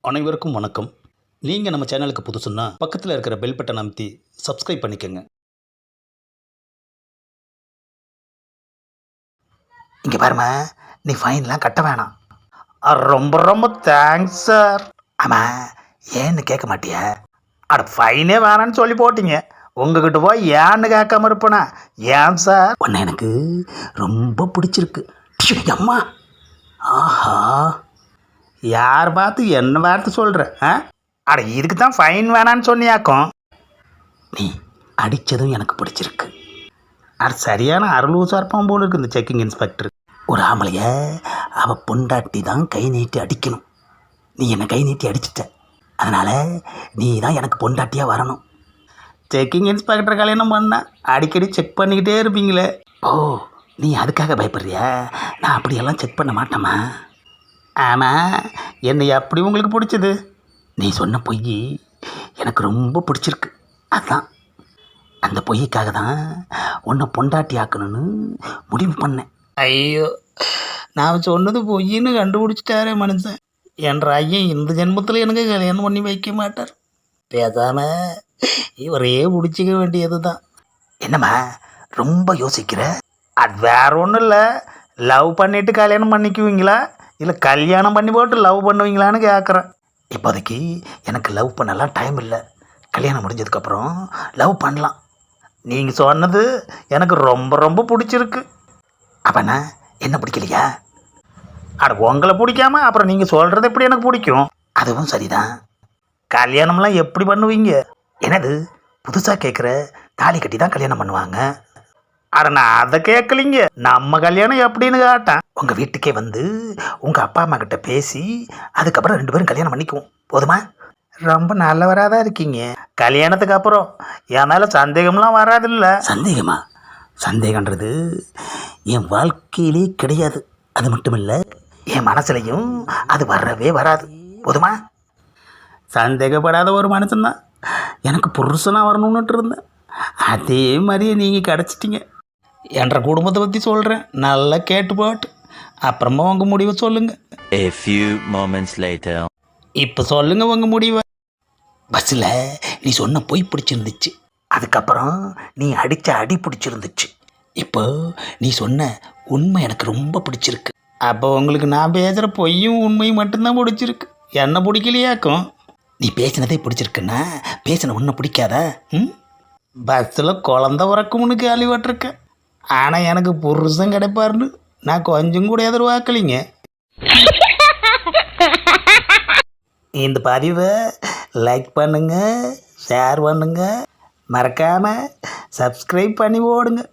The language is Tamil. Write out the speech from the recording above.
அனைவருக்கும் வணக்கம். நீங்கள் நம்ம சேனலுக்கு புதுசுன்னா பக்கத்தில் இருக்கிற பெல் பட்டன் அமைத்தி சப்ஸ்கிரைப் பண்ணிக்கோங்க. இங்கே பாருமா, நீ ஃபைன்லாம் கட்ட வேணாம். ரொம்ப ரொம்ப தேங்க்ஸ் சார். ஆமாம், ஏன்னு கேட்க மாட்டியா? அட ஃபைனே வேணான்னு சொல்லி போட்டீங்க, உங்ககிட்ட போய் ஏன்னு கேட்காம இருப்பேனா? ஏன் சார்? உன்னை எனக்கு ரொம்ப பிடிச்சிருக்கு. அம்மா, ஆஹா, யார் பார்த்து என்ன வார்த்தை சொல்கிற? அட இதுக்கு தான் ஃபைன் வேணான்னு சொன்னியாக்கும். நீ அடித்ததும் எனக்கு பிடிச்சிருக்கு. அது சரியான அருளூசா இருப்பான் போல இருக்கு இந்த செக்கிங் இன்ஸ்பெக்டர். ஒரு ஆம்பளைய அவள் பொண்டாட்டி தான் கை நீட்டி அடிக்கணும். நீ என்னை கை நீட்டி அடிச்சிட்ட, அதனால் நீ தான் எனக்கு பொண்டாட்டியாக வரணும். செக்கிங் இன்ஸ்பெக்டர் கல்யாணம் பண்ணால் அடிக்கடி செக் பண்ணிக்கிட்டே இருப்பீங்களே. ஓ, நீ அதுக்காக பயப்படுறியா? நான் அப்படியெல்லாம் செக் பண்ண மாட்டேம்மா. ஆமாம், என்னை அப்படி உங்களுக்கு பிடிச்சது? நீ சொன்ன பொய் எனக்கு ரொம்ப பிடிச்சிருக்கு. அதுதான், அந்த பொய்க்காக தான் உன்னை பொண்டாட்டி ஆக்கணும்னு முடிவு பண்ணேன். ஐயோ, நான் சொன்னது பொய்ன்னு கண்டுபிடிச்சிட்டாரே மனுஷன். என்ற ஐயன் இந்த ஜென்மத்தில் எனக்கு கல்யாணம் பண்ணி வைக்க மாட்டார். பேசாமல் இவரையே பிடிச்சிக்க வேண்டியது தான். என்னம்மா ரொம்ப யோசிக்கிற? அது வேற ஒன்றும் இல்லை. லவ் பண்ணிவிட்டு கல்யாணம் பண்ணிக்குவீங்களா, இல்லை கல்யாணம் பண்ணி போட்டு லவ் பண்ணுவீங்களான்னு கேட்குறேன். இப்போதைக்கு எனக்கு லவ் பண்ணலாம் டைம் இல்லை. கல்யாணம் முடிஞ்சதுக்கப்புறம் லவ் பண்ணலாம். நீங்கள் சொன்னது எனக்கு ரொம்ப ரொம்ப பிடிச்சிருக்கு. அப்போண்ணா என்ன பிடிக்கலையா? அட உங்களை பிடிக்காம அப்புறம் நீங்கள் சொல்கிறது எப்படி எனக்கு பிடிக்கும்? அதுவும் சரிதான். கல்யாணம்லாம் எப்படி பண்ணுவீங்க? என்னது புதுசாக கேட்குற? தாலி கட்டி தான் கல்யாணம் பண்ணுவாங்க. அட நான் அதை கேட்கலிங்க. நம்ம கல்யாணம் எப்படின்னு கேட்டேன். உங்கள் வீட்டுக்கே வந்து உங்கள் அப்பா அம்மா கிட்ட பேசி அதுக்கப்புறம் 2 பேரும் கல்யாணம் பண்ணிக்குவோம், போதுமா? ரொம்ப நல்லவராக தான் இருக்கீங்க. கல்யாணத்துக்கு அப்புறம் என் மேலே சந்தேகம்லாம் வராதில்ல? சந்தேகமா? சந்தேகன்றது என் வாழ்க்கையிலே கிடையாது. அது மட்டும் இல்லை, என் மனசுலையும் அது வரவே வராது, போதுமா? சந்தேகப்படாத ஒரு மனுஷன்தான் எனக்கு புருஷனாக வரணும்னுட்டு இருந்தேன். அதே மாதிரியே நீங்கள் கிடச்சிட்டிங்க. என்ற குடும்பத்தை பற்றி சொல்கிறேன், நல்லா கேட்டு போட்டு அப்புறமா உங்கள் முடிவை சொல்லுங்கள். A few moments later. இப்போ சொல்லுங்கள் உங்கள் முடிவை. பஸ்ஸில் நீ சொன்ன பொய் பிடிச்சிருந்துச்சு, அதுக்கப்புறம் நீ அடித்த அடி பிடிச்சிருந்துச்சு, இப்போ நீ சொன்ன உண்மை எனக்கு ரொம்ப பிடிச்சிருக்கு. அப்போ உங்களுக்கு நான் பேசுகிற பொய்யும் உண்மையும் மட்டும்தான் பிடிச்சிருக்கு, என்ன பிடிக்கலையாக்கும். நீ பேசினதே பிடிச்சிருக்குன்னா பேசின ஒன்றை பிடிக்காதா? பஸ்ஸில் குழந்த உறக்கும்னு கேள்விப்பட்டிருக்கேன். ஆனால் எனக்கு புருஷன் கிடைப்பாருன்னு நான் கொஞ்சம் கூட எதிர்பார்க்கலிங்க. இந்த பதிவை லைக் பண்ணுங்கள், ஷேர் பண்ணுங்கள், மறக்காமல் சப்ஸ்கிரைப் பண்ணி ஓடுங்க.